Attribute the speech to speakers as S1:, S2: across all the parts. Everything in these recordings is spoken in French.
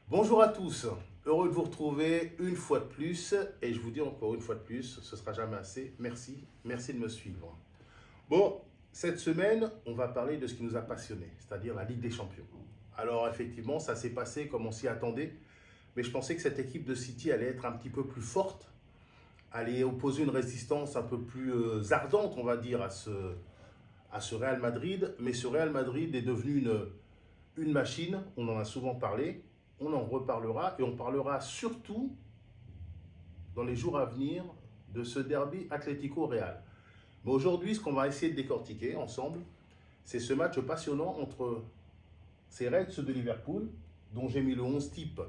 S1: Bonjour à tous, heureux de vous retrouver une fois de plus, et je vous dis encore une fois de plus, ce sera jamais assez, merci de me suivre. Bon, cette semaine, on va parler de ce qui nous a passionnés, c'est-à-dire la Ligue des Champions. Alors effectivement, ça s'est passé comme on s'y attendait, mais je pensais que cette équipe de City allait être un petit peu plus forte, allait opposer une résistance un peu plus ardente, on va dire, à ce Real Madrid, mais ce Real Madrid est devenu une machine, on en a souvent parlé, on en reparlera et on parlera surtout dans les jours à venir de ce derby Atlético-Real. Mais aujourd'hui, ce qu'on va essayer de décortiquer ensemble, c'est ce match passionnant entre ces Reds de Liverpool, dont j'ai mis le 11 type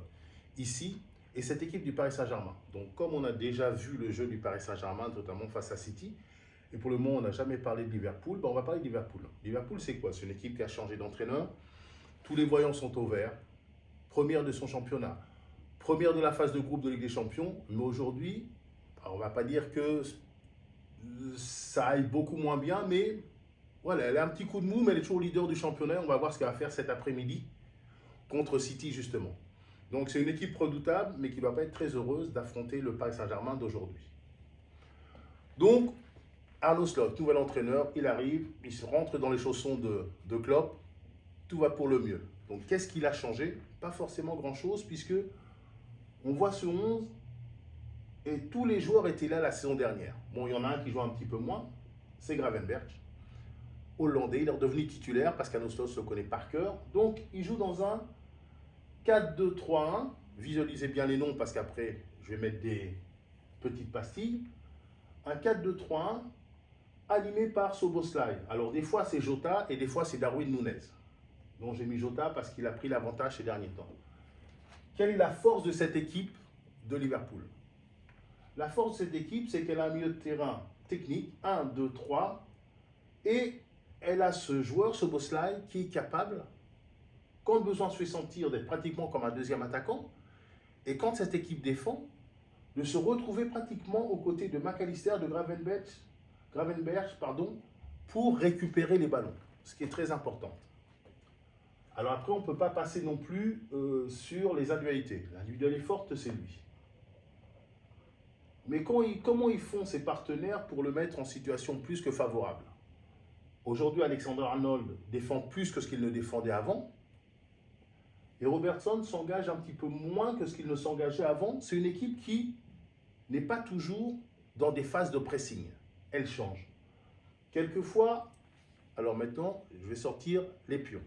S1: ici, et cette équipe du Paris Saint-Germain. Donc comme on a déjà vu le jeu du Paris Saint-Germain, notamment face à City, et pour le moment on n'a jamais parlé de Liverpool, ben on va parler de Liverpool. Liverpool c'est quoi? C'est une équipe qui a changé d'entraîneur, tous les voyants sont au vert, première de son championnat, première de la phase de groupe de Ligue des Champions, mais aujourd'hui, on ne va pas dire que ça aille beaucoup moins bien, mais voilà, elle a un petit coup de mou, mais elle est toujours leader du championnat. On va voir ce qu'elle va faire cet après-midi contre City, justement. Donc c'est une équipe redoutable, mais qui ne va pas être très heureuse d'affronter le Paris Saint-Germain d'aujourd'hui. Donc, Arne Slot, nouvel entraîneur, il arrive, il se rentre dans les chaussons de Klopp, tout va pour le mieux. Donc qu'est-ce qu'il a changé? Pas forcément grand-chose, puisque on voit ce 11 et tous les joueurs étaient là la saison dernière. Bon, il y en a un qui joue un petit peu moins, c'est Gravenberch. Hollandais, il est redevenu titulaire parce qu'Anostos le connaît par cœur. Donc il joue dans un 4-2-3-1. Visualisez bien les noms parce qu'après je vais mettre des petites pastilles. Un 4-2-3-1 animé par Szoboszlai. Alors des fois c'est Jota et des fois c'est Darwin Núñez. Donc j'ai mis Jota parce qu'il a pris l'avantage ces derniers temps. Quelle est la force de cette équipe de Liverpool? La force de cette équipe, c'est qu'elle a un milieu de terrain technique, 1, 2, 3, et elle a ce joueur, Szoboszlai, qui est capable, quand le besoin se fait sentir, d'être pratiquement comme un deuxième attaquant, et quand cette équipe défend, de se retrouver pratiquement aux côtés de McAllister, de Gravenberch, pour récupérer les ballons, ce qui est très important. Alors après, on ne peut pas passer non plus sur les individualités. L'individualité forte, c'est lui. Mais comment ils font ces partenaires pour le mettre en situation plus que favorable? Aujourd'hui, Alexander-Arnold défend plus que ce qu'il ne défendait avant. Et Robertson s'engage un petit peu moins que ce qu'il ne s'engageait avant. C'est une équipe qui n'est pas toujours dans des phases de pressing. Elle change. Quelquefois, alors maintenant, je vais sortir les pions.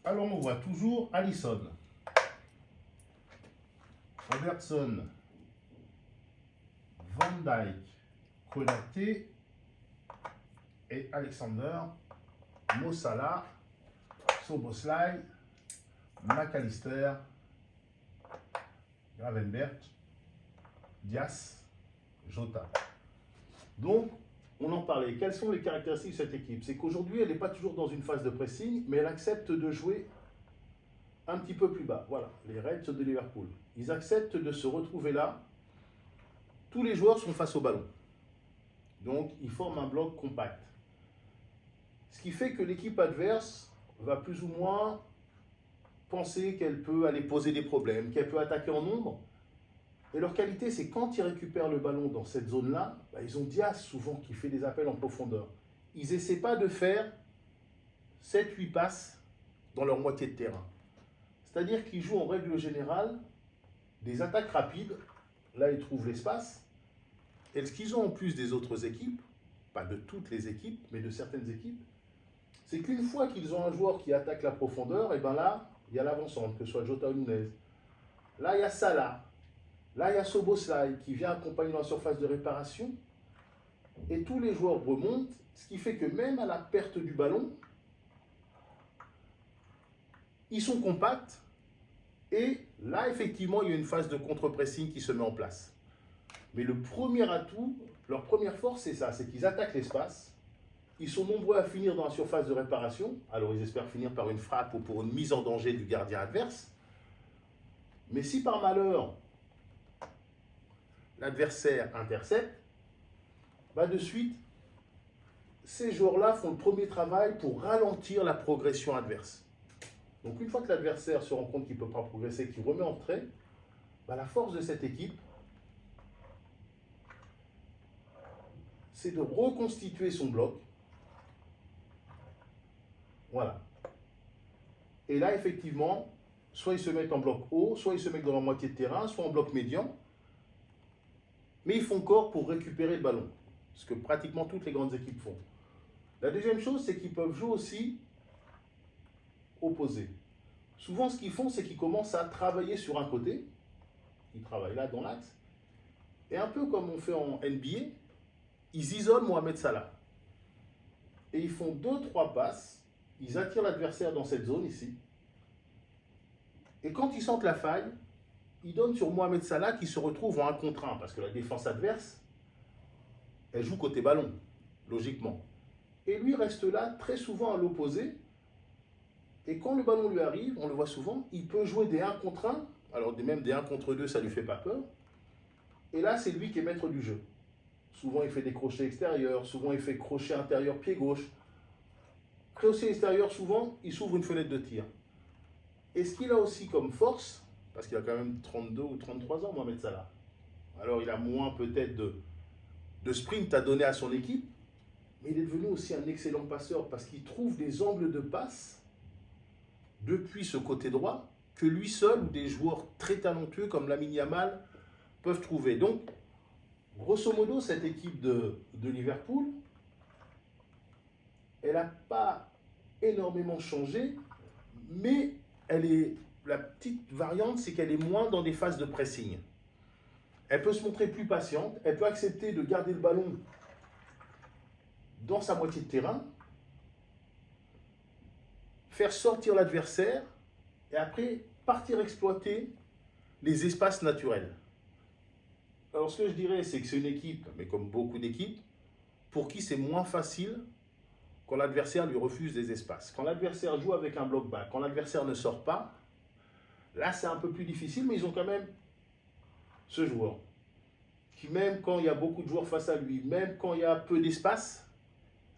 S1: Alors on voit toujours Alisson, Robertson, Van Dijk, Konaté et Alexander, Mo Salah, Szoboszlai, McAllister, Gravenberch, Dias, Jota. Donc, on en parlait. Quelles sont les caractéristiques de cette équipe? C'est qu'aujourd'hui, elle n'est pas toujours dans une phase de pressing, mais elle accepte de jouer un petit peu plus bas. Voilà, les Reds de Liverpool. Ils acceptent de se retrouver là. Tous les joueurs sont face au ballon. Donc, ils forment un bloc compact. Ce qui fait que l'équipe adverse va plus ou moins penser qu'elle peut aller poser des problèmes, qu'elle peut attaquer en nombre. Et leur qualité, c'est quand ils récupèrent le ballon dans cette zone-là, ils ont Dias souvent qui fait des appels en profondeur. Ils n'essaient pas de faire 7-8 passes dans leur moitié de terrain. C'est-à-dire qu'ils jouent en règle générale des attaques rapides. Là, ils trouvent l'espace. Et ce qu'ils ont en plus des autres équipes, pas de toutes les équipes, mais de certaines équipes, c'est qu'une fois qu'ils ont un joueur qui attaque la profondeur, et bien là, il y a l'avancante, que ce soit Jota ou Núñez. Là, il y a Salah. Là, il y a Szoboszlai qui vient accompagner dans la surface de réparation. Et tous les joueurs remontent, ce qui fait que même à la perte du ballon, ils sont compacts. Et là, effectivement, il y a une phase de contre-pressing qui se met en place. Mais le premier atout, leur première force, c'est ça, c'est qu'ils attaquent l'espace. Ils sont nombreux à finir dans la surface de réparation. Alors, ils espèrent finir par une frappe ou pour une mise en danger du gardien adverse. Mais si par malheur, l'adversaire intercepte, bah de suite, ces joueurs-là font le premier travail pour ralentir la progression adverse. Donc une fois que l'adversaire se rend compte qu'il ne peut pas progresser, qu'il remet en retrait, bah, la force de cette équipe, c'est de reconstituer son bloc. Voilà. Et là, effectivement, soit ils se mettent en bloc haut, soit ils se mettent dans la moitié de terrain, soit en bloc médian. Mais ils font corps pour récupérer le ballon. Ce que pratiquement toutes les grandes équipes font. La deuxième chose, c'est qu'ils peuvent jouer aussi opposé. Souvent, ce qu'ils font, c'est qu'ils commencent à travailler sur un côté. Ils travaillent là, dans l'axe. Et un peu comme on fait en NBA, ils isolent Mohamed Salah. Et ils font 2-3 passes. Ils attirent l'adversaire dans cette zone ici. Et quand ils sentent la faille, ils donnent sur Mohamed Salah qui se retrouve en 1 contre 1. Parce que la défense adverse, elle joue côté ballon, logiquement. Et lui reste là très souvent à l'opposé. Et quand le ballon lui arrive, on le voit souvent, il peut jouer des 1 contre 1. Alors même des 1 contre 2, ça ne lui fait pas peur. Et là, c'est lui qui est maître du jeu. Souvent, il fait des crochets extérieurs. Souvent, il fait crochet intérieur, pied gauche. Crochet extérieur, souvent, il s'ouvre une fenêtre de tir. Et ce qu'il a aussi comme force, parce qu'il a quand même 32 ou 33 ans, Mohamed Salah. Alors, il a moins peut-être de sprint à donner à son équipe. Mais il est devenu aussi un excellent passeur parce qu'il trouve des angles de passe depuis ce côté droit que lui seul ou des joueurs très talentueux comme Lamine Yamal peuvent trouver. Donc, grosso modo, cette équipe de Liverpool, elle n'a pas énormément changé, mais la petite variante, c'est qu'elle est moins dans des phases de pressing. Elle peut se montrer plus patiente, elle peut accepter de garder le ballon dans sa moitié de terrain, faire sortir l'adversaire et après partir exploiter les espaces naturels. Alors ce que je dirais, c'est que c'est une équipe, mais comme beaucoup d'équipes, pour qui c'est moins facile quand l'adversaire lui refuse des espaces. Quand l'adversaire joue avec un bloc bas, quand l'adversaire ne sort pas, là c'est un peu plus difficile, mais ils ont quand même ce joueur qui, même quand il y a beaucoup de joueurs face à lui, même quand il y a peu d'espace,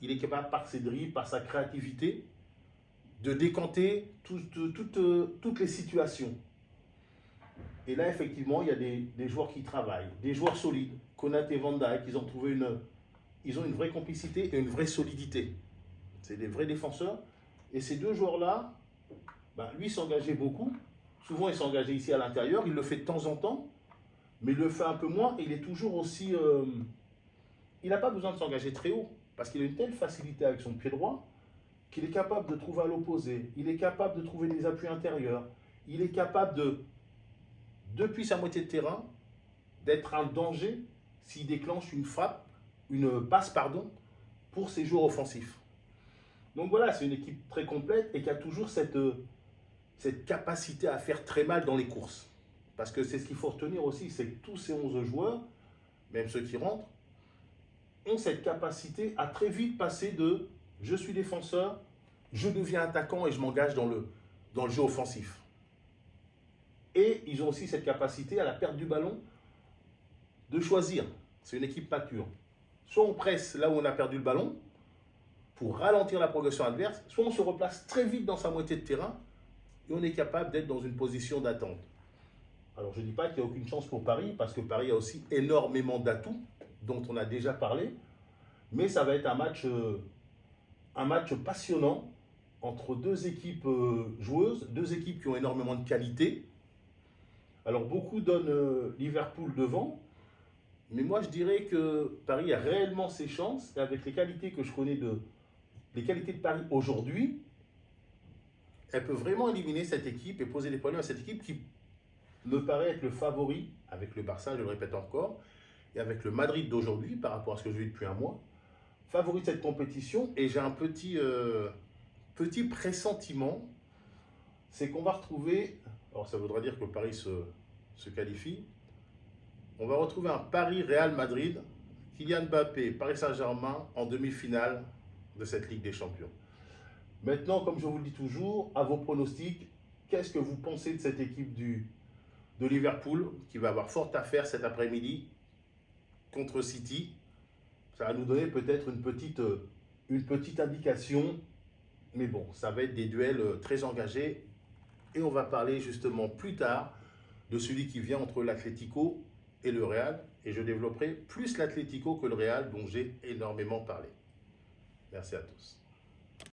S1: il est capable, par ses dribbles, par sa créativité, de décanter toutes les situations. Et là, effectivement, il y a des joueurs qui travaillent, des joueurs solides. Konaté et Van Dijk, ils ont une vraie complicité et une vraie solidité. C'est des vrais défenseurs. Et ces deux joueurs-là, lui s'engageait beaucoup. Souvent, il s'engageait ici à l'intérieur. Il le fait de temps en temps, mais il le fait un peu moins. Et il est toujours aussi... il n'a pas besoin de s'engager très haut, parce qu'il a une telle facilité avec son pied droit qu'il est capable de trouver à l'opposé. Il est capable de trouver des appuis intérieurs. Il est capable depuis sa moitié de terrain, d'être un danger s'il déclenche une passe, pour ses joueurs offensifs. Donc voilà, c'est une équipe très complète et qui a toujours cette capacité à faire très mal dans les courses. Parce que c'est ce qu'il faut retenir aussi, c'est que tous ces 11 joueurs, même ceux qui rentrent, ont cette capacité à très vite passer de « je suis défenseur, je deviens attaquant et je m'engage dans le jeu offensif ». Et ils ont aussi cette capacité à la perte du ballon de choisir. C'est une équipe mature. Soit on presse là où on a perdu le ballon pour ralentir la progression adverse, soit on se replace très vite dans sa moitié de terrain et on est capable d'être dans une position d'attente. Alors je ne dis pas qu'il n'y a aucune chance pour Paris, parce que Paris a aussi énormément d'atouts dont on a déjà parlé, mais ça va être un match passionnant entre deux équipes joueuses, deux équipes qui ont énormément de qualité. Alors beaucoup donnent Liverpool devant, mais moi je dirais que Paris a réellement ses chances, et avec les qualités que je connais les qualités de Paris aujourd'hui, elle peut vraiment éliminer cette équipe et poser des problèmes à cette équipe qui me paraît être le favori avec le Barça, je le répète encore, et avec le Madrid d'aujourd'hui par rapport à ce que je vis depuis un mois, favori de cette compétition. Et j'ai un petit pressentiment, c'est qu'on va retrouver, alors ça voudra dire que Paris se qualifie, on va retrouver un Paris-Real Madrid, Kylian Mbappé, Paris Saint-Germain en demi-finale de cette Ligue des Champions. Maintenant, comme je vous le dis toujours, à vos pronostics, qu'est-ce que vous pensez de cette équipe de Liverpool qui va avoir fort à faire cet après-midi contre City. Ça va nous donner peut-être une petite indication. Mais bon, ça va être des duels très engagés. Et on va parler justement plus tard de celui qui vient entre l'Atlético et le Real. Et je développerai plus l'Atlético que le Real, dont j'ai énormément parlé. Merci à tous.